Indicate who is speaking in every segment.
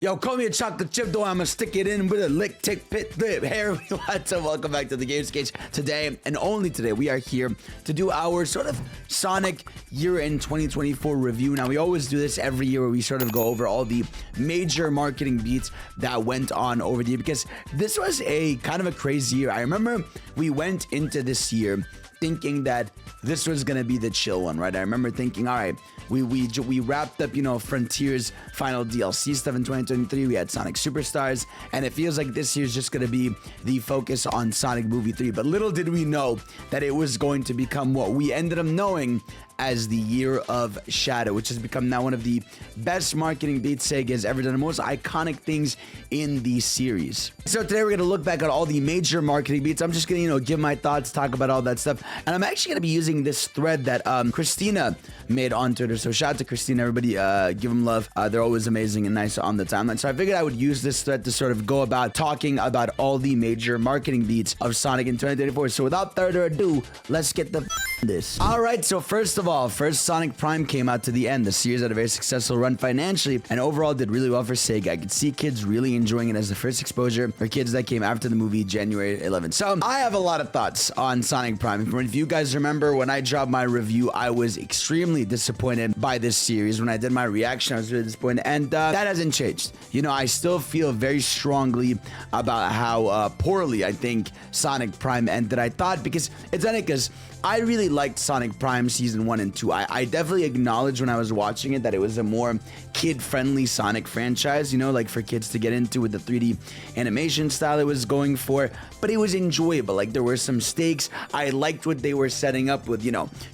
Speaker 1: Yo, call me a chocolate chip, though I'ma stick it in with a lick, tick, pit, lip. Hey, what's up? Welcome back to the Game Sketch. Today, and only today, we are here to do our sort of Sonic year-end 2024 review. Now, we always do this every year where we sort of go over all the major marketing beats that went on over the year, because this was a kind of a crazy year. I remember we went into this year thinking that this was gonna be the chill one, right? I remember thinking, all right, we wrapped up, Frontier's final DLC stuff in 2023. We had Sonic Superstars, and it feels like this year's just gonna be the focus on Sonic Movie 3. But little did we know that it was going to become what we ended up knowing as the Year of Shadow, which has become now one of the best marketing beats Sega has ever done, the most iconic things in the series. So today we're gonna look back at all the major marketing beats. I'm just gonna, give my thoughts, talk about all that stuff, and I'm actually gonna be using this thread that Christina made on Twitter. So shout out to Christina, everybody, give them love. They're always amazing and nice on the timeline. So I figured I would use this thread to sort of go about talking about all the major marketing beats of Sonic in 2024. So without further ado, let's get this. All right, so first of all, Sonic Prime came out to the end. The series had a very successful run financially and overall did really well for Sega. I could see kids really enjoying it as the first exposure for kids that came after the movie January 11th. So I have a lot of thoughts on Sonic Prime. If you guys remember when I dropped my review, I was extremely disappointed by this series. When I did my reaction, I was really disappointed, and that hasn't changed. I still feel very strongly about how poorly I think Sonic Prime ended. I thought, because it's funny, because I really liked Sonic Prime Season 1 and 2. I definitely acknowledged when I was watching it that it was a more kid-friendly Sonic franchise, like for kids to get into with the 3D animation style it was going for, but it was enjoyable. Like, there were some stakes. I liked what they were setting up with,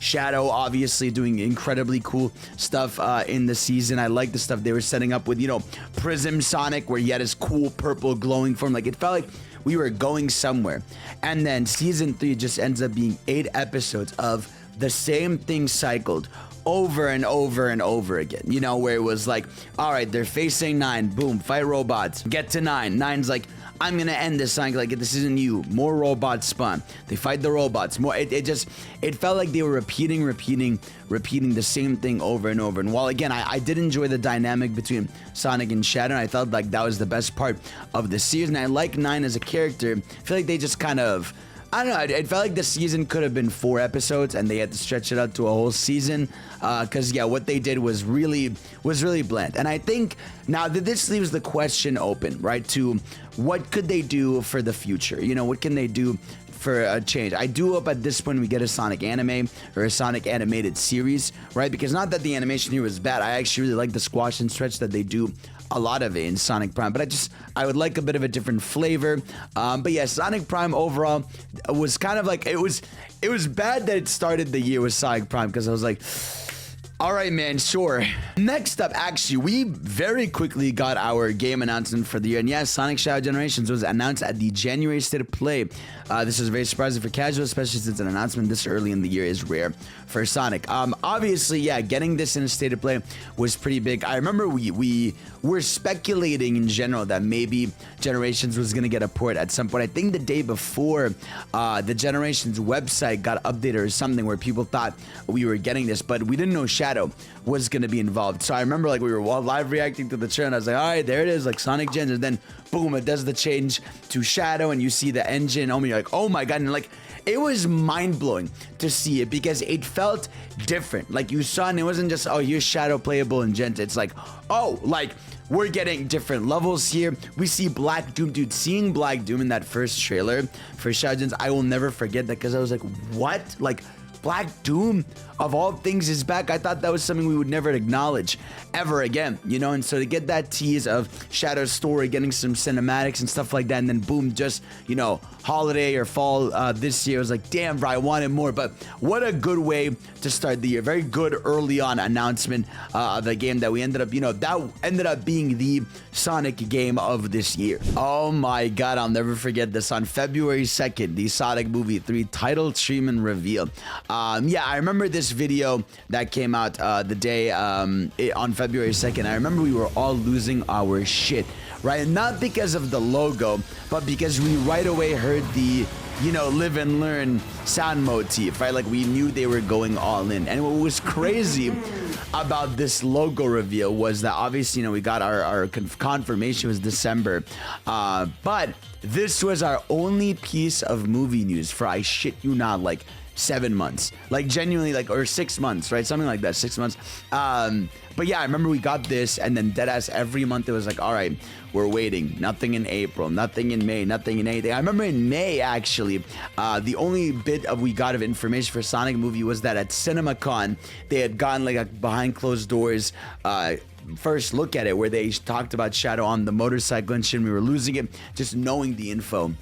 Speaker 1: Shadow obviously doing incredibly cool stuff in the season. I liked the stuff they were setting up with, Prism Sonic, where he had his cool purple glowing form. Like, it felt like we were going somewhere. And then Season 3 just ends up being 8 episodes of the same thing cycled over and over and over again, where it was like, all right, they're facing 9, boom, fight robots, get to 9. 9's like, I'm gonna end this cycle, like, this isn't you, more robots spawn, they fight the robots, more, it felt like they were repeating the same thing over and over. And while again, I did enjoy the dynamic between Sonic and Shadow, and I felt like that was the best part of the season. I like 9 as a character. I feel like they just kind of, I don't know, it felt like the season could have been 4 episodes and they had to stretch it out to a whole season, because yeah, what they did was really bland. And I think now that this leaves the question open, right, to what could they do for the future? What can they do for a change? I do hope at this point we get a Sonic anime or a Sonic animated series, right? Because not that the animation here was bad. I actually really like the squash and stretch that they do a lot of it in Sonic Prime, but I would like a bit of a different flavor. But yeah, Sonic Prime overall was kind of like, it was bad that it started the year with Sonic Prime, because I was like, all right, man, sure. Next up, actually, we very quickly got our game announcement for the year. And yes, Sonic Shadow Generations was announced at the January State of Play. This was very surprising for casuals, especially since an announcement this early in the year is rare for Sonic. Obviously, yeah, getting this in a State of Play was pretty big. I remember we were speculating in general that maybe Generations was going to get a port at some point. I think the day before the Generations website got updated or something, where people thought we were getting this, but we didn't know Shadow was going to be involved. So I remember, like, we were live reacting to the trailer, and I was like, all right, there it is, like Sonic Gens, and then boom, it does the change to Shadow, and you see the engine. Oh, you're like, oh my god. And like, it was mind-blowing to see it, because it felt different. Like, you saw, and it wasn't just, oh, here's Shadow playable in Gens. It's like, oh, like, we're getting different levels here. We see Black Doom. Dude, seeing Black Doom in that first trailer for Shadow Gens, I will never forget that, because I was like, what? Like, Black Doom, of all things, is back. I thought that was something we would never acknowledge ever again, and so to get that tease of Shadow's story, getting some cinematics and stuff like that, and then boom, just, holiday or fall this year, I was like, damn, bro, I wanted more. But what a good way to start the year. Very good early on announcement of the game that we ended up, that ended up being the Sonic game of this year. Oh my god, I'll never forget this. On February 2nd, the Sonic Movie 3 title treatment reveal. Yeah, I remember this video that came out the day on February 2nd. I remember we were all losing our shit, right? Not because of the logo, but because we right away heard the live and learn sound motif, right? Like we knew they were going all in. And what was crazy about this logo reveal was that obviously, we got our confirmation was December, but this was our only piece of movie news for, I shit you not, like 7 months, like genuinely, like, or 6 months, right? Something like that, 6 months. But yeah, I remember we got this, and then deadass every month it was like, all right, we're waiting. Nothing in April, nothing in May, nothing in anything. I remember in May, actually, the only bit we got of information for Sonic movie was that at CinemaCon, they had gotten like a behind closed doors first look at it, where they talked about Shadow on the motorcycle and shit. We were losing it, just knowing the info,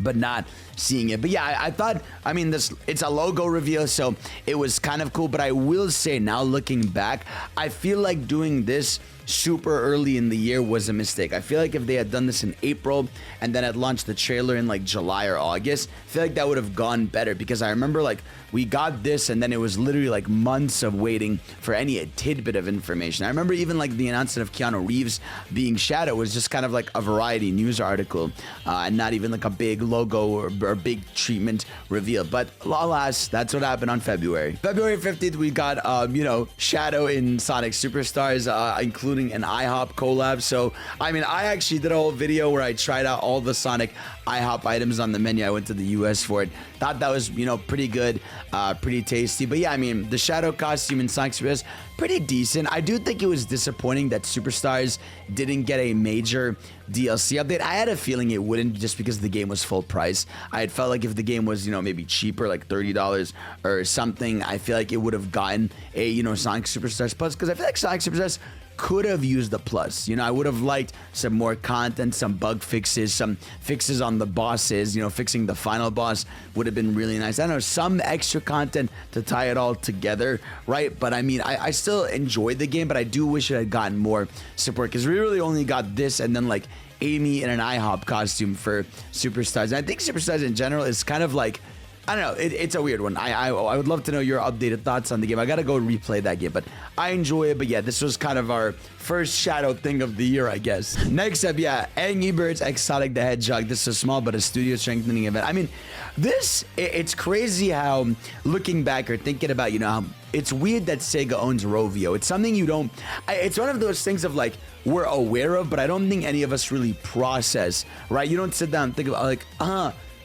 Speaker 1: but not seeing it. But yeah, I thought, it's a logo reveal, so it was kind of cool. But I will say, now looking back, I feel like doing this super early in the year was a mistake. I feel like if they had done this in April and then had launched the trailer in like July or August, I feel like that would have gone better, because I remember like we got this and then it was literally like months of waiting for any tidbit of information. I remember even like the announcement of Keanu Reeves being Shadow was just kind of like a Variety news article, and not even like a big logo or big treatment reveal. But alas, that's what happened on February 15th. We got Shadow in Sonic Superstars, including an IHOP collab. So I actually did a whole video where I tried out all the Sonic IHOP items on the menu. I went to the US for it. Thought that was pretty good, pretty tasty. But yeah, the Shadow costume in Sonic Superstars, pretty decent. I do think it was disappointing that Superstars didn't get a major DLC update. I had a feeling it wouldn't, just because the game was full price. I had felt like if the game was maybe cheaper, like $30 or something, I feel like it would have gotten a Sonic Superstars Plus, because I feel like Sonic Superstars could have used the plus. I would have liked some more content, some bug fixes, some fixes on the bosses. Fixing the final boss would have been really nice. I don't know, some extra content to tie it all together, right? But I still enjoyed the game, but I do wish it had gotten more support, because we really only got this and then like Amy in an IHOP costume for Superstars. And I think Superstars in general is kind of like, I don't know, it's a weird one. I would love to know your updated thoughts on the game. I gotta go replay that game, but I enjoy it. But yeah, this was kind of our first Shadow thing of the year, I guess. Next up, yeah, Angry Birds X Sonic the Hedgehog. This is small, but a studio strengthening event. It's crazy how, looking back or thinking about, how it's weird that Sega owns Rovio. It's something it's one of those things of like, we're aware of, but I don't think any of us really process, right? You don't sit down and think about like,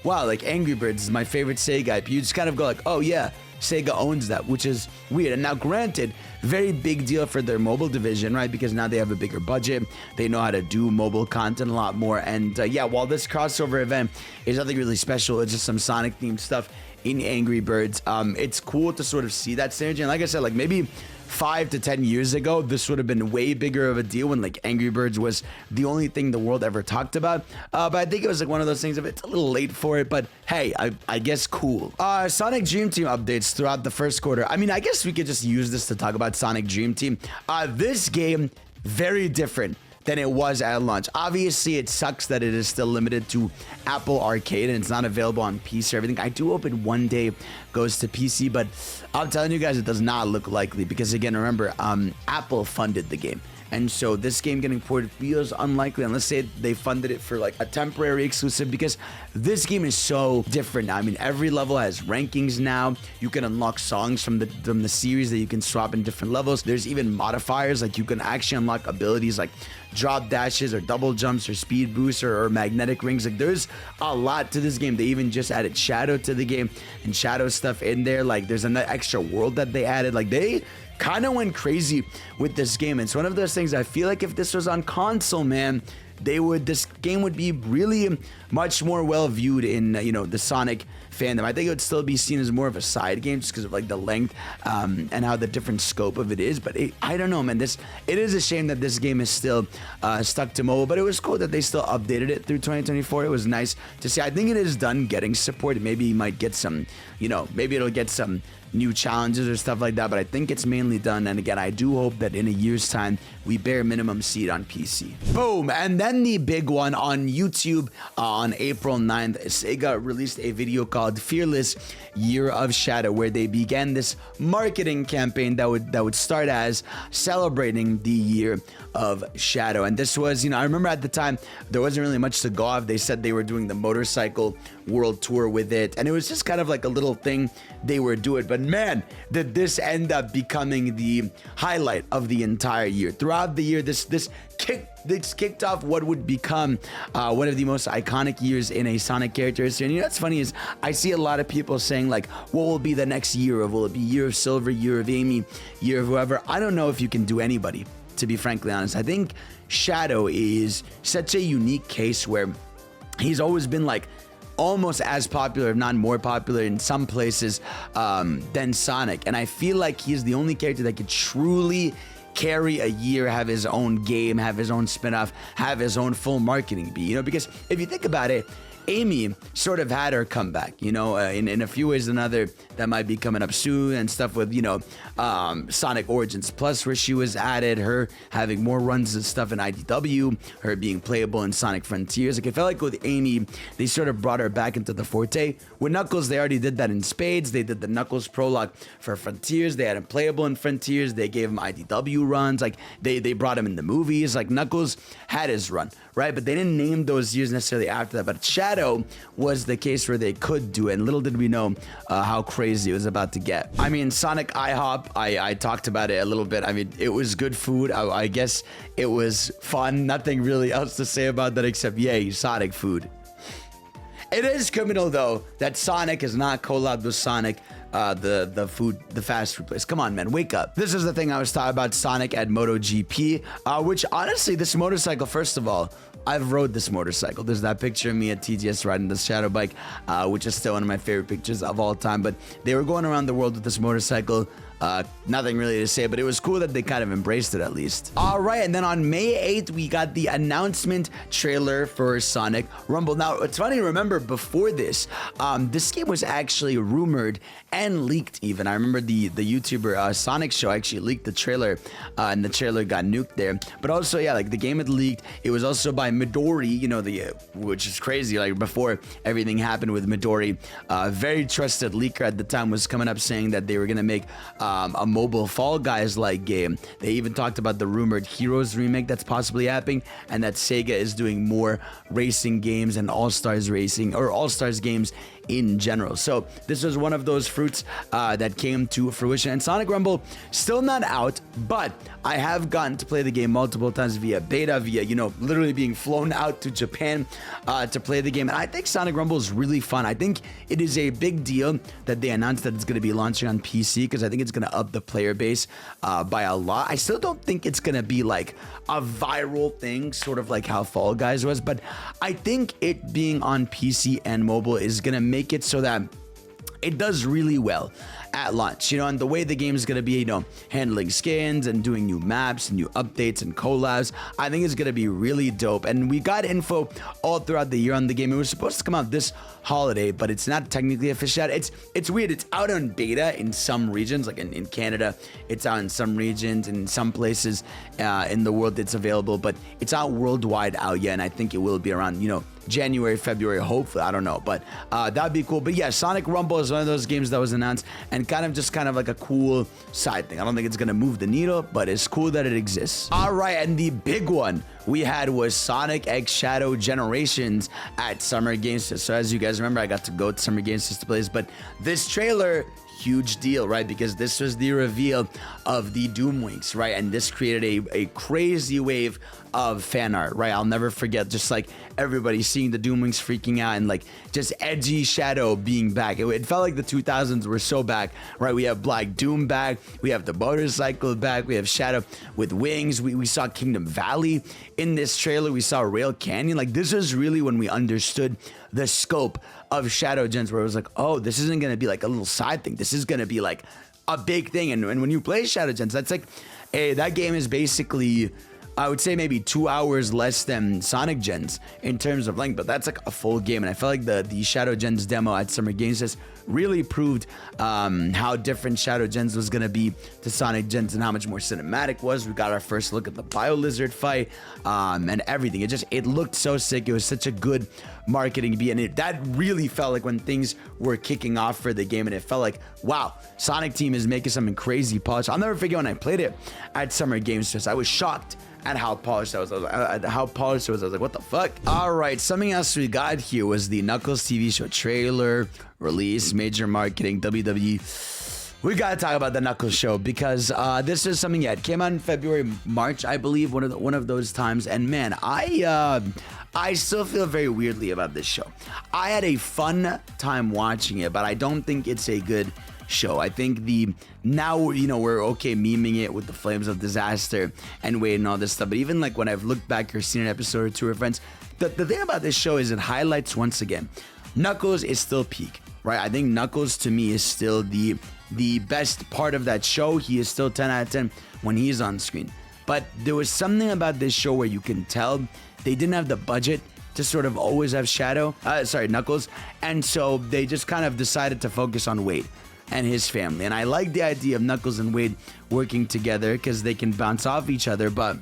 Speaker 1: wow, like Angry Birds is my favorite Sega IP. You just kind of go like, oh yeah, Sega owns that, which is weird. And now granted, very big deal for their mobile division, right? Because now they have a bigger budget. They know how to do mobile content a lot more. And yeah, while this crossover event is nothing really special, it's just some Sonic themed stuff in Angry Birds. It's cool to sort of see that synergy. And like I said, like maybe 5 to 10 years ago, this would have been way bigger of a deal when like Angry Birds was the only thing the world ever talked about. But I think it was like one of those things of it's a little late for it, but hey, I guess cool. Sonic Dream Team updates throughout the first quarter. I guess we could just use this to talk about Sonic Dream Team. This game, very different than it was at launch. Obviously, it sucks that it is still limited to Apple Arcade and it's not available on PC or everything. I do hope it one day goes to PC, but I'm telling you guys, it does not look likely, because again, remember, Apple funded the game. And so this game getting ported feels unlikely, unless they funded it for like a temporary exclusive, because this game is so different. Every level has rankings now. You can unlock songs from the series that you can swap in different levels. There's even modifiers, like you can actually unlock abilities like drop dashes or double jumps or speed boosts or magnetic rings. Like there's a lot to this game. They even just added Shadow to the game and Shadow stuff in there. Like there's an extra world that they added. Like they kind of went crazy with this game. It's one of those things, I feel like if this was on console, man, this game would be really much more well viewed in the Sonic fandom. I think it would still be seen as more of a side game just because of like the length and how the different scope of it is. But I don't know, man. It is a shame that this game is still stuck to mobile, but it was cool that they still updated it through 2024. It was nice to see. I think it is done getting support. Maybe you might get some, maybe it'll get some new challenges or stuff like that, but I think it's mainly done. And again, I do hope that in a year's time we bare minimum see it on PC. Boom. And then the big one on YouTube on April 9th, Sega released a video called called Fearless Year of Shadow, where they began this marketing campaign that would start as celebrating the year of Shadow. And this was, I remember at the time there wasn't really much to go off. They said they were doing the motorcycle world tour with it, and it was just kind of like a little thing they were doing. But man, did this end up becoming the highlight of the entire year. Throughout the year, this kicked off what would become one of the most iconic years in a Sonic character history. And what's funny is I see a lot of people saying like, what will be the next year of? Will it be Year of Silver, Year of Amy, Year of whoever? I don't know if you can do anybody, to be frankly honest. I think Shadow is such a unique case where he's always been like almost as popular, if not more popular in some places than Sonic. And I feel like he's the only character that could truly carry a year, have his own game, have his own spin-off, have his own full marketing beat, because if you think about it, Amy sort of had her comeback, in a few ways or another. That might be coming up soon and stuff with, Sonic Origins Plus, where she was added, her having more runs and stuff in IDW, her being playable in Sonic Frontiers. Like, I felt like with Amy, they sort of brought her back into the forte. With Knuckles, they already did that in spades. They did the Knuckles prologue for Frontiers. They had him playable in Frontiers. They gave him IDW runs. Like, they brought him in the movies. Like, Knuckles had his run, right? But they didn't name those years necessarily after that. But Shadow was the case where they could do it. And little did we know how crazy it was about to get. I mean, Sonic IHOP, I talked about it a little bit. I mean, it was good food. I guess it was fun. Nothing really else to say about that except, yay, Sonic food. It is criminal, though, that Sonic is not collabed with Sonic, the fast food place. Come on, man, wake up. This is the thing I was talking about, Sonic at Moto GP, which honestly, this motorcycle, first of all, I've rode this motorcycle. There's that picture of me at TGS riding the Shadow Bike, which is still one of my favorite pictures of all time. But they were going around the world with this motorcycle. Nothing really to say, but it was cool that they kind of embraced it at least. All right, and then on May 8th, we got the announcement trailer for Sonic Rumble. Now, it's funny to remember before this game was actually rumored and leaked even. I remember the YouTuber Sonic Show actually leaked the trailer, and the trailer got nuked there. But also, yeah, like the game had leaked. It was also by Midori, which is crazy. Like before everything happened with Midori, very trusted leaker at the time was coming up saying that they were gonna make a mobile Fall Guys-like game. They even talked about the rumored Heroes remake that's possibly happening, and that Sega is doing more racing games and All-Stars racing, or All-Stars games in general. So this was one of those fruits that came to fruition. And Sonic Rumble still not out, but I have gotten to play the game multiple times via beta, via literally being flown out to Japan to play the game. And I think Sonic Rumble is really fun. I think it is a big deal that they announced that it's going to be launching on PC, because I think it's going to up the player base by a lot. I still don't think it's going to be like a viral thing, sort of like how Fall Guys was, but I think it being on PC and mobile is going to make it so that it does really well at launch, and the way the game is going to be, handling skins and doing new maps and new updates and collabs, I think it's going to be really dope. And we got info all throughout the year on the game. It was supposed to come out this holiday, but it's not technically official yet. It's weird. It's out on beta in some regions, like in Canada, it's out in some regions, in some places in the world it's available, but it's out worldwide out yet, and I think it will be around, January, February, hopefully. I don't know, but that'd be cool. But yeah, Sonic Rumble is one of those games that was announced, and kind of like a cool side thing. I don't think it's gonna move the needle, but it's cool that it exists. All right, and the big one we had was Sonic X Shadow Generations at Summer Games Fest. So as you guys remember, I got to go to Summer Games Fest to play this, but this trailer, huge deal, right? Because this was the reveal of the Doomwinks, right? And this created a crazy wave of fan art, right? I'll never forget just like everybody seeing the Doomwinks freaking out and like just edgy Shadow being back. It felt like the 2000s were so back, right? We have Black Doom back, we have the motorcycle back, we have Shadow with wings, we saw Kingdom Valley in this trailer, we saw Rail Canyon. Like, this was really when we understood the scope of Shadow Gens, where it was like, oh, this isn't gonna be like a little side thing, this is gonna be like a big thing. And when you play Shadow Gens, that's like, hey, that game is basically I would say maybe 2 hours less than Sonic Gens in terms of length, but that's like a full game. And I felt like the Shadow Gens demo at Summer Games Fest really proved how different Shadow Gens was going to be to Sonic Gens and how much more cinematic was. We got our first look at the Bio Lizard fight and everything. It looked so sick. It was such a good marketing beat, and that really felt like when things were kicking off for the game, and it felt like, wow, Sonic Team is making something crazy polished. I'll never forget when I played it at Summer Games Fest. I was shocked at how polished I was. I was like, what the fuck? All right, something else we got here was the Knuckles TV show trailer, release, major marketing, WWE. We gotta talk about the Knuckles show because this is something. Yeah, it came out in February, March, I believe, one of those times. And man, I still feel very weirdly about this show. I had a fun time watching it, but I don't think it's a good show. I think now we're okay memeing it with the flames of disaster and Wade and all this stuff. But even like when I've looked back or seen an episode or two with friends, the thing about this show is it highlights once again, Knuckles is still peak, right? I think Knuckles to me is still the best part of that show. He is still 10 out of 10 when he's on screen. But there was something about this show where you can tell they didn't have the budget to sort of always have Knuckles. And so they just kind of decided to focus on Wade and his family. And I like the idea of Knuckles and Wade working together because they can bounce off each other. But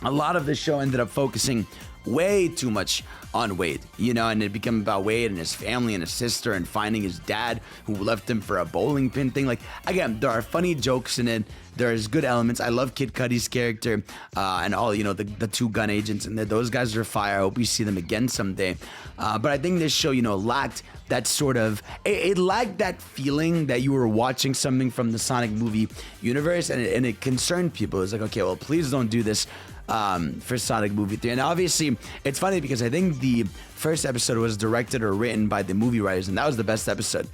Speaker 1: a lot of the show ended up focusing way too much on Wade, and it became about Wade and his family and his sister and finding his dad who left him for a bowling pin thing. Like, again, there are funny jokes in it. There's good elements. I love Kid Cudi's character and all, the two gun agents, and those guys are fire. I hope we see them again someday. But I think this show, lacked that sort of, it lacked that feeling that you were watching something from the Sonic movie universe, and it concerned people. It was like, okay, well, please don't do this for Sonic Movie 3. And obviously, it's funny because I think the first episode was directed or written by the movie writers, and that was the best episode.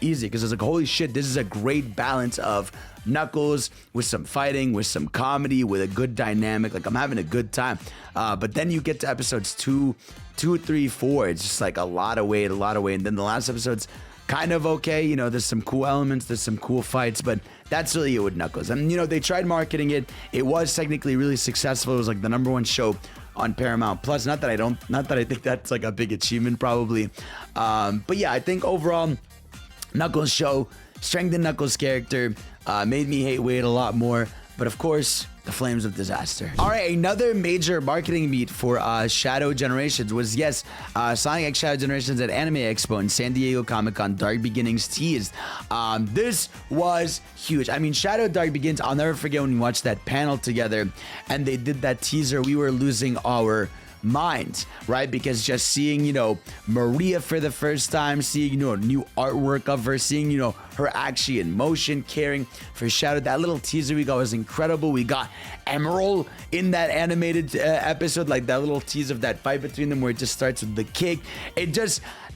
Speaker 1: Easy, because it's like, holy shit, this is a great balance of Knuckles with some fighting, with some comedy, with a good dynamic. Like, I'm having a good time. But then you get to episodes 2, 3, 4. It's just like a lot of weight. And then the last episode's kind of okay. There's some cool elements, there's some cool fights, but that's really it with Knuckles. And, they tried marketing it. It was technically really successful. It was like the #1 show on Paramount Plus. Not that I think that's like a big achievement probably. But yeah, I think overall, Knuckles show strengthened Knuckles' character, made me hate Wade a lot more. But of course, the flames of disaster. All right, another major marketing beat for Shadow Generations was, Sonic X Shadow Generations at Anime Expo and San Diego Comic-Con. Dark Beginnings teased. This was huge. I mean, Shadow Dark Begins, I'll never forget when we watched that panel together and they did that teaser. We were losing our minds, right? Because just seeing, Maria for the first time, seeing, new artwork of her, seeing, her actually in motion, caring for Shadow. That little teaser we got was incredible. We got Emerald in that animated episode, like that little tease of that fight between them where it just starts with the kick.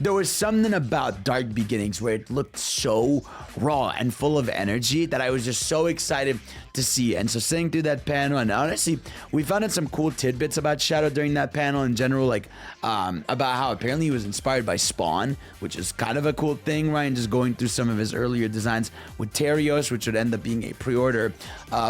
Speaker 1: There was something about Dark Beginnings where it looked so raw and full of energy that I was just so excited to see. And so sitting through that panel, and honestly, we found out some cool tidbits about Shadow during that panel in general, like about how apparently he was inspired by Spawn, which is kind of a cool thing, right? And just going through some of his earlier designs with Terios, which would end up being a pre-order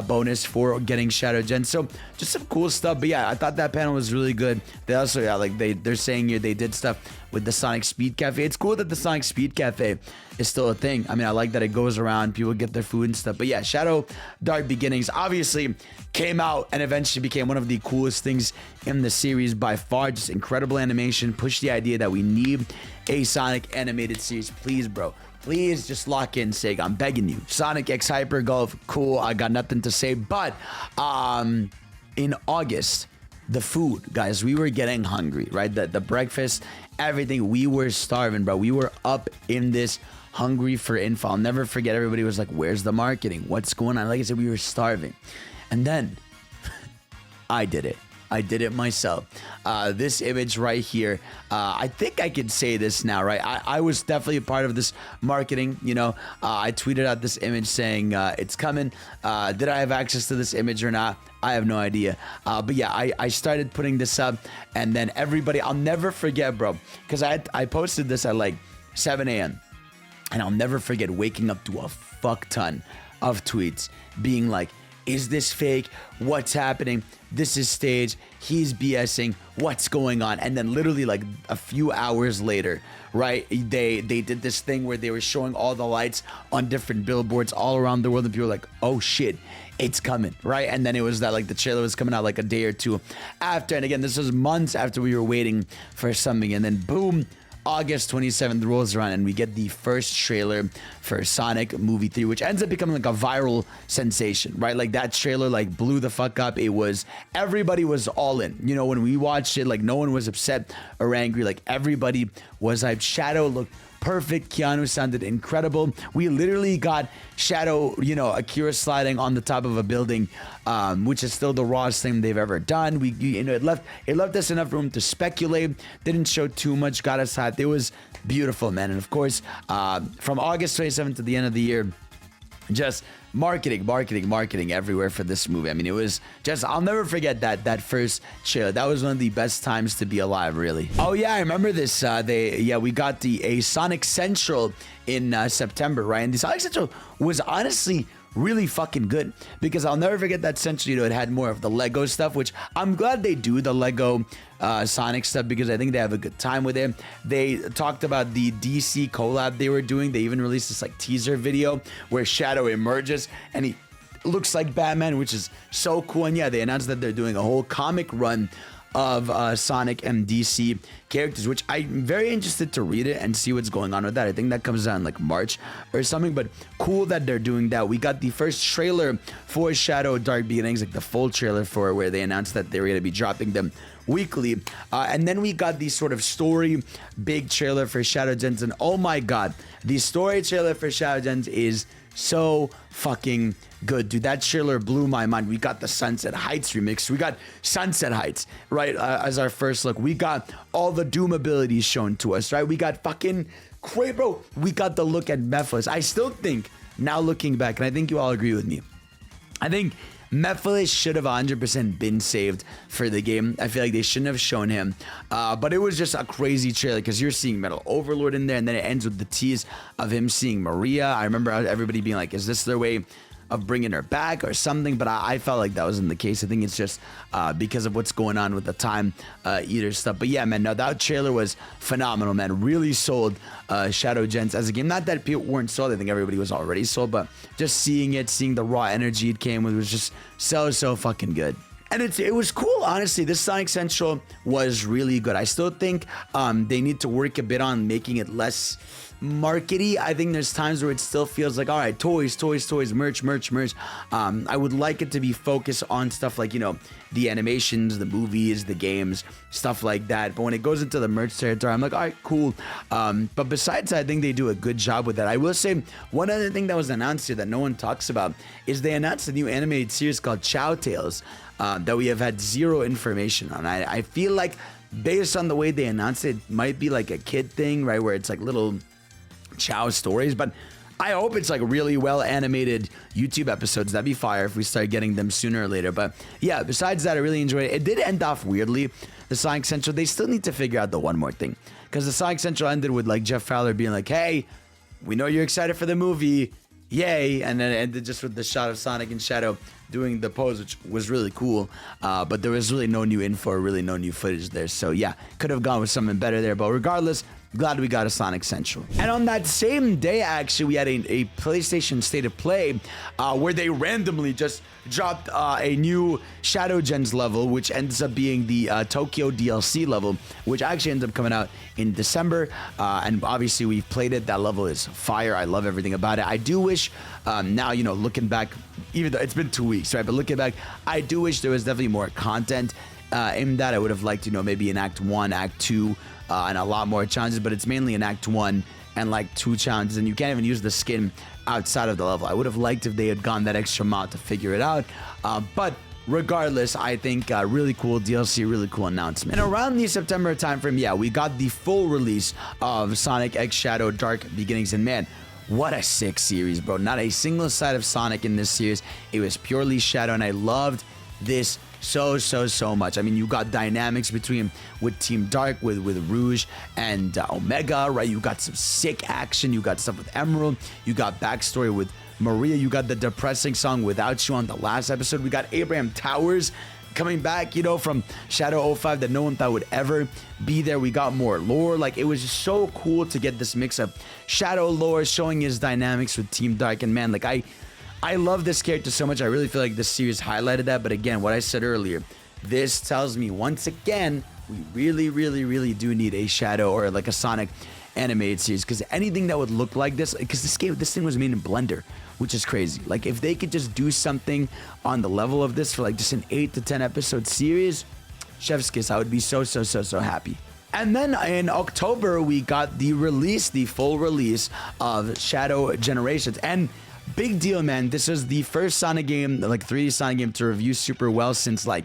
Speaker 1: bonus for getting Shadow Gen. So just some cool stuff. But yeah, I thought that panel was really good. They also, they're saying here they did stuff with the Sonic Speed Cafe. It's cool that the Sonic Speed Cafe is still a thing. I mean, I like that it goes around, people get their food and stuff. But yeah, Shadow Dark Beginnings obviously came out and eventually became one of the coolest things in the series by far. Just incredible animation, pushed the idea that we need a Sonic animated series. Please, bro. Please just lock in, Sega. I'm begging you. Sonic X Hyper Golf, cool. I got nothing to say. But in August, the food, guys, we were getting hungry, right? The breakfast, everything. We were starving, bro. We were up in this hungry for info. I'll never forget. Everybody was like, where's the marketing? What's going on? Like I said, we were starving. And then I did it. I did it myself. This image right here, I think I could say this now, right? I was definitely a part of this marketing, I tweeted out this image saying it's coming. Did I have access to this image or not? I have no idea. But yeah, I started putting this up, and then everybody, I'll never forget, bro, because I posted this at like 7 a.m. And I'll never forget waking up to a fuck ton of tweets being like, is this fake? What's happening? This is staged. He's BSing. What's going on? And then literally like a few hours later, right, they did this thing where they were showing all the lights on different billboards all around the world, and people were like, oh shit, it's coming, right? And then it was that like the trailer was coming out like a day or two after. And again, this was months after we were waiting for something, and then boom, August 27th rolls around and we get the first trailer for Sonic Movie 3, which ends up becoming like a viral sensation, right? Like that trailer like blew the fuck up. It was, everybody was all in. You know, when we watched it, like no one was upset or angry. Like everybody was hyped. Shadow looked perfect. Keanu sounded incredible. We literally got Shadow, you know, Akira sliding on the top of a building, which is still the rawest thing they've ever done. It left us enough room to speculate. Didn't show too much. Got us hyped. It was beautiful, man. And of course, from August 27th to the end of the year, just marketing everywhere for this movie. I mean, it was just, I'll never forget that first trailer. That was one of the best times to be alive, really. Oh yeah, I remember this. We got a Sonic Central in September, right? And the Sonic Central was honestly really fucking good, because I'll never forget that Central, you know, it had more of the Lego stuff, which I'm glad they do the Lego Sonic stuff, because I think they have a good time with it. They talked about the DC collab they were doing. They even released this like teaser video where Shadow emerges and he looks like Batman, which is so cool. And yeah, they announced that they're doing a whole comic run of Sonic and DC characters, which I'm very interested to read it and see what's going on with that. I think that comes out in like March or something, but cool that they're doing that. We got the first trailer for Shadow Dark Beginnings, like the full trailer for it, where they announced that they were going to be dropping them weekly. And then we got the sort of story big trailer for Shadow Gens, and oh my god, the story trailer for Shadow Gens is so fucking good, dude. That trailer blew my mind. We got the Sunset Heights remix. We got Sunset Heights, right, as our first look. We got all the Doom abilities shown to us, right? We got fucking great, bro. We got the look at Mephiles. I still think, now looking back, and I think you all agree with me, I think Mephiles should have 100% been saved for the game. I feel like they shouldn't have shown him. But it was just a crazy trailer, because you're seeing Metal Overlord in there, and then it ends with the tease of him seeing Maria. I remember everybody being like, is this their way of bringing her back or something? But I felt like that wasn't the case. I think it's just because of what's going on with the Time Eater stuff. But yeah, man, no, that trailer was phenomenal, man. Really sold Shadow Gens as a game. Not that people weren't sold. I think everybody was already sold, but just seeing it, seeing the raw energy it came with was just so fucking good. And it was cool, honestly. This Sonic Central was really good. I still think they need to work a bit on making it less markety. I think there's times where it still feels like, all right, toys, merch. I would like it to be focused on stuff like, you know, the animations, the movies, the games, stuff like that. But when it goes into the merch territory, I'm like, all right, cool. But besides, I think they do a good job with that. I will say one other thing that was announced here that no one talks about is they announced a new animated series called Chow Tales that we have had zero information on. I feel like based on the way they announced it, it might be like a kid thing, right, where it's like little Chow stories, but I hope it's like really well animated YouTube episodes. That'd be fire if we start getting them sooner or later. But yeah, besides that, I really enjoyed it. It did end off weirdly, the Sonic Central. They still need to figure out the one more thing, because the Sonic Central ended with like Jeff Fowler being like, hey, we know you're excited for the movie, yay, and then it ended just with the shot of Sonic and Shadow doing the pose, which was really cool, but there was really no new info or really no new footage there. So yeah, could have gone with something better there, but regardless, glad we got a Sonic Central. And on that same day, actually, we had a PlayStation State of Play where they randomly just dropped a new Shadow Gens level, which ends up being the Tokyo DLC level, which actually ends up coming out in December. And obviously, we've played it. That level is fire. I love everything about it. I do wish, now, you know, looking back, even though it's been 2 weeks, right? But looking back, I do wish there was definitely more content in that. I would have liked, you know, maybe in Act 1, Act 2, and a lot more challenges, but it's mainly in Act 1 and like 2 challenges, and you can't even use the skin outside of the level. I would have liked if they had gone that extra mile to figure it out, but regardless, I think really cool DLC, really cool announcement. And around the September timeframe, yeah, we got the full release of Sonic X Shadow Dark Beginnings, and man, what a sick series, bro. Not a single side of Sonic in this series. It was purely Shadow, and I loved this so much. I mean, you got dynamics between with Team Dark, with Rouge and Omega, right? You got some sick action. You got stuff with Emerald. You got backstory with Maria. You got the depressing song Without You on the last episode. We got Abraham Towers coming back, you know, from Shadow 05 that no one thought would ever be there. We got more lore. Like, it was just so cool to get this mix of Shadow lore showing his dynamics with Team Dark. And man, like, I love this character so much. I really feel like this series highlighted that. But again, what I said earlier, this tells me once again, we really do need a Shadow or like a Sonic animated series, because anything that would look like this, because this thing was made in Blender, which is crazy. Like, if they could just do something on the level of this for like just an 8 to 10 episode series, chef's kiss, I would be so happy. And then in October, we got the full release of Shadow Generations. And big deal, man. This is the first Sonic game, like 3D Sonic game, to review super well since, like,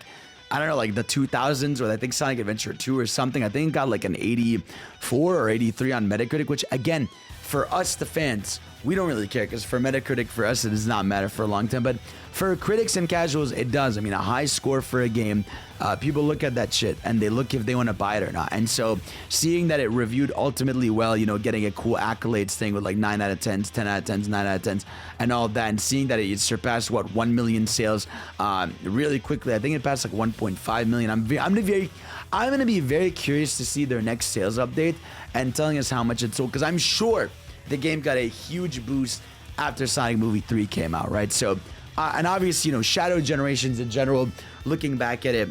Speaker 1: I don't know, like the 2000s, or I think Sonic Adventure 2 or something. I think it got like an 84 or 83 on Metacritic, which again, for us, the fans, we don't really care, because for Metacritic, for us, it does not matter for a long time. But for critics and casuals, it does. I mean, a high score for a game, people look at that shit and they look if they want to buy it or not. And so seeing that it reviewed ultimately well, you know, getting a cool accolades thing with like 9 out of 10s, 10 out of 10s, 9 out of 10s, and all that, and seeing that it surpassed, what, 1 million sales really quickly. I think it passed like 1.5 million. I'm going to be very curious to see their next sales update and telling us how much it sold, because I'm sure the game got a huge boost after Sonic Movie 3 came out, right? So, and obviously, you know, Shadow Generations in general, looking back at it,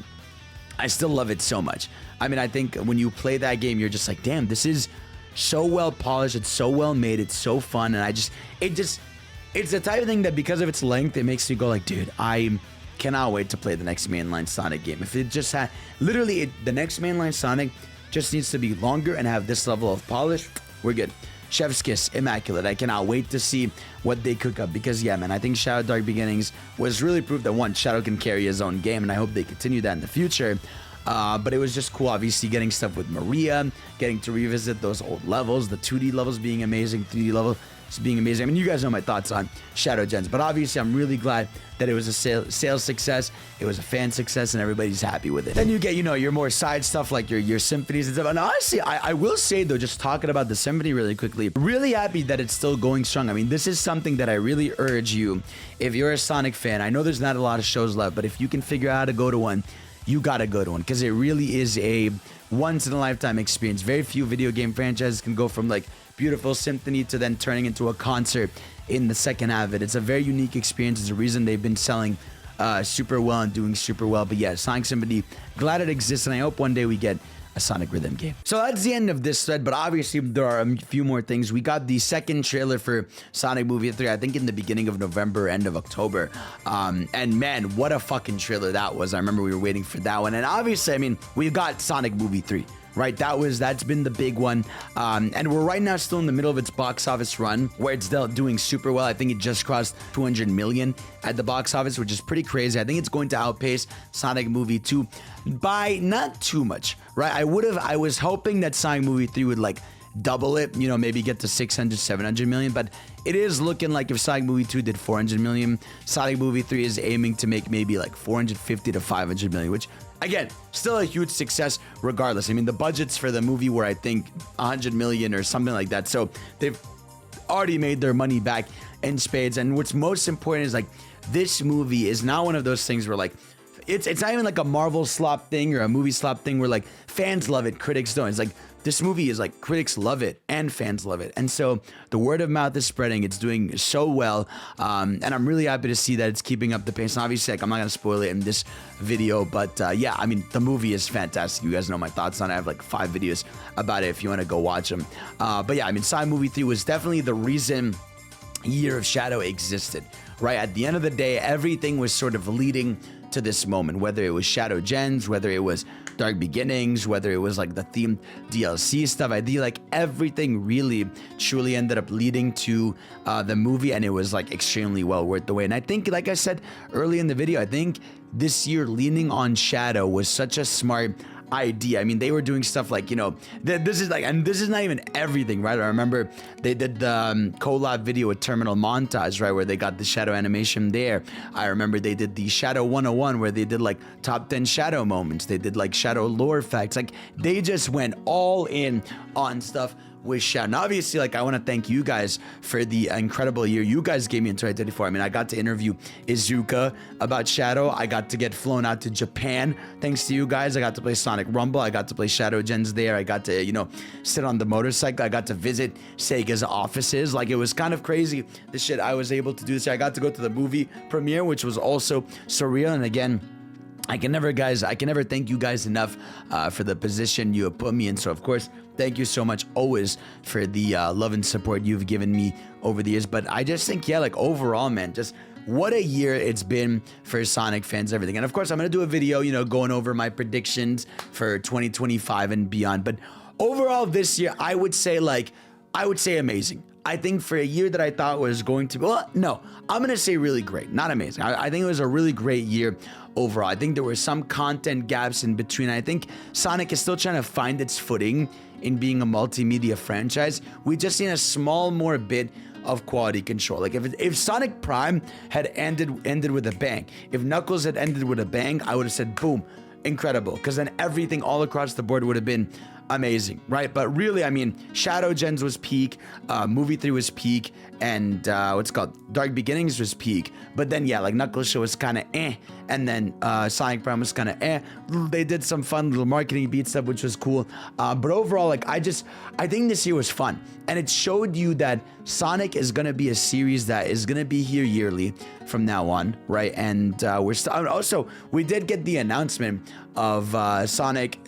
Speaker 1: I still love it so much. I mean, I think when you play that game, you're just like, damn, this is so well polished, it's so well made, it's so fun, and it's the type of thing that because of its length, it makes me go like, dude, I cannot wait to play the next mainline Sonic game. If it just had, literally, the next mainline Sonic just needs to be longer and have this level of polish, we're good. Chef's kiss, immaculate. I cannot wait to see what they cook up, because yeah, man, I think Shadow Dark Beginnings was really proof that one, Shadow can carry his own game, and I hope they continue that in the future. But it was just cool, obviously, getting stuff with Maria, getting to revisit those old levels, the 2D levels being amazing, 3D levels being amazing. I mean, you guys know my thoughts on Shadow Gens, but obviously I'm really glad that it was a sales success, it was a fan success, and everybody's happy with it. Then you get, you know, your more side stuff like your symphonies and stuff. And honestly, I will say though, just talking about the symphony really quickly, really happy that it's still going strong. I mean, this is something that I really urge you, if you're a Sonic fan, I know there's not a lot of shows left, but if you can figure out how to go to one, you gotta go to one, because it really is a once-in-a-lifetime experience. Very few video game franchises can go from like beautiful symphony to then turning into a concert in the second half of it. It's a very unique experience. It's a reason they've been selling super well and doing super well. But yeah, Sonic Symphony, glad it exists, and I hope one day we get a Sonic Rhythm game. So that's the end of this thread, but obviously there are a few more things. We got the second trailer for Sonic Movie 3, I think in the beginning of November, end of October. And man, what a fucking trailer that was. I remember we were waiting for that one. And obviously, I mean, we've got Sonic Movie 3. Right, that's been the big one, and we're right now still in the middle of its box office run, where it's still doing super well. I think it just crossed 200 million at the box office, which is pretty crazy. I think it's going to outpace Sonic Movie 2 by not too much, right? I was hoping that Sonic Movie 3 would like double it, you know, maybe get to 600, 700 million, but it is looking like if Sonic Movie 2 did 400 million, Sonic Movie 3 is aiming to make maybe like 450 to 500 million, which again, still a huge success regardless. I mean, the budgets for the movie were, I think, 100 million or something like that. So they've already made their money back in spades. And what's most important is like, this movie is not one of those things where like, it's not even like a Marvel slop thing or a movie slop thing where like fans love it, critics don't. It's like, this movie is like, critics love it and fans love it. And so the word of mouth is spreading. It's doing so well. And I'm really happy to see that it's keeping up the pace. And obviously, like, I'm not going to spoil it in this video, but yeah, I mean, the movie is fantastic. You guys know my thoughts on it. I have like 5 videos about it if you want to go watch them. But yeah, I mean, Sonic Movie 3 was definitely the reason Year of Shadow existed, right? At the end of the day, everything was sort of leading to this moment, whether it was Shadow Gens, whether it was Dark Beginnings, whether it was like the themed DLC stuff. I think like everything really truly ended up leading to the movie, and it was like extremely well worth the wait. And I think, like I said early in the video, I think this year leaning on Shadow was such a smart idea. I mean, they were doing stuff like, you know, this is like, and this is not even everything, right? I remember they did the collab video with Terminal Montage, right, where they got the shadow animation there. I remember they did the Shadow 101, where they did like top 10 shadow moments. They did like shadow lore facts. Like, they just went all in on stuff with Shadow. And obviously, like, I want to thank you guys for the incredible year you guys gave me in 2024. I mean, I got to interview Izuka about Shadow. I got to get flown out to Japan thanks to you guys. I got to play Sonic Rumble. I got to play Shadow Gens there. I got to, you know, sit on the motorcycle. I got to visit Sega's offices. Like, it was kind of crazy, the shit I was able to do this year. I got to go to the movie premiere, which was also surreal. And again, I can never thank you guys enough for the position you have put me in. So, of course, thank you so much always for the love and support you've given me over the years. But I just think, yeah, like, overall, man, just what a year it's been for Sonic fans, everything. And, of course, I'm going to do a video, you know, going over my predictions for 2025 and beyond. But overall, this year, I would say amazing. I think for a year that I thought was going to be, well, no, I'm going to say really great, not amazing. I think it was a really great year overall. I think there were some content gaps in between. I think Sonic is still trying to find its footing in being a multimedia franchise. We just need a small more bit of quality control. Like, if Sonic Prime had ended with a bang, if Knuckles had ended with a bang, I would have said, boom, incredible, because then everything all across the board would have been amazing, right? But really, I mean, Shadow Gens was peak, Movie 3 was peak, and what's it called, Dark Beginnings was peak. But then, yeah, like, Knuckles Show was kind of and then Sonic Prime was kind of They did some fun little marketing beat stuff, which was cool. But overall, like, I think this year was fun, and it showed you that Sonic is gonna be a series that is gonna be here yearly from now on, right? And also, we did get the announcement of Sonic,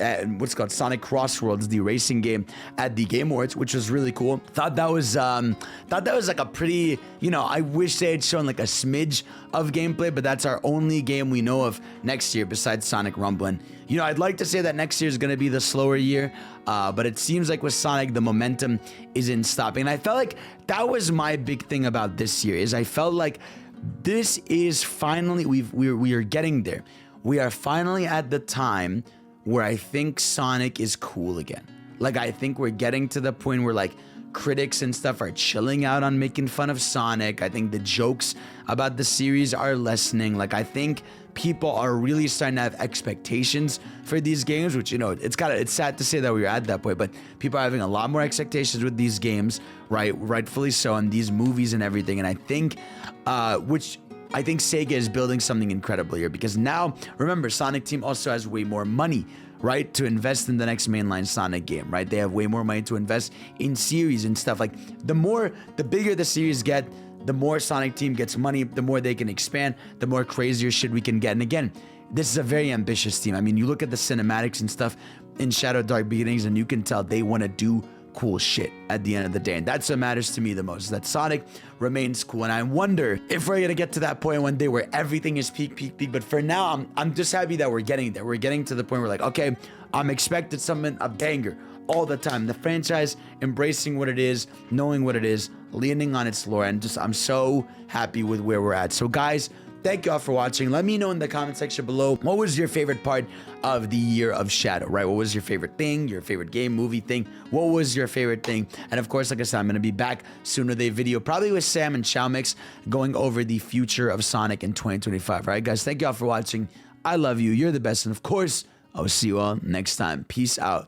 Speaker 1: Sonic Crossroads, the racing game at the Game Awards, which was really cool. Thought that was like a pretty, you know, I wish they had shown like a smidge of gameplay, but that's our only game we know of next year besides Sonic Rumble. And, you know, I'd like to say that next year is going to be the slower year, but it seems like with Sonic, the momentum isn't stopping. And I felt like that was my big thing about this year, is I felt like this is finally, we are getting there. We are finally at the time where I think Sonic is cool again. Like, I think we're getting to the point where, like, critics and stuff are chilling out on making fun of Sonic. I think the jokes about the series are lessening. Like, I think people are really starting to have expectations for these games, which, you know, it's sad to say that we're at that point, but people are having a lot more expectations with these games, right? Rightfully so, and these movies and everything. And I think, I think Sega is building something incredible here, because now, remember, Sonic Team also has way more money, right, to invest in the next mainline Sonic game, right? They have way more money to invest in series and stuff. Like, the bigger the series get, the more Sonic Team gets money, the more they can expand, the more crazier shit we can get. And again, this is a very ambitious team. I mean, you look at the cinematics and stuff in Shadow Dark Beginnings, and you can tell they want to do cool shit at the end of the day. And that's what matters to me the most, that Sonic remains cool. And I wonder if we're gonna get to that point one day where everything is peak. But for now, I'm just happy that we're getting there. We're getting to the point where, like, okay, I'm expected something, a banger all the time. The franchise embracing what it is, knowing what it is, leaning on its lore, and just, I'm so happy with where we're at. So guys, thank you all for watching. Let me know in the comment section below, what was your favorite part of the year of Shadow, right? What was your favorite thing, your favorite game, movie thing? What was your favorite thing? And of course, like I said, I'm going to be back soon with a video, probably with Sam and Xiaomix, going over the future of Sonic in 2025. All right, guys, thank you all for watching. I love you. You're the best. And of course, I will see you all next time. Peace out.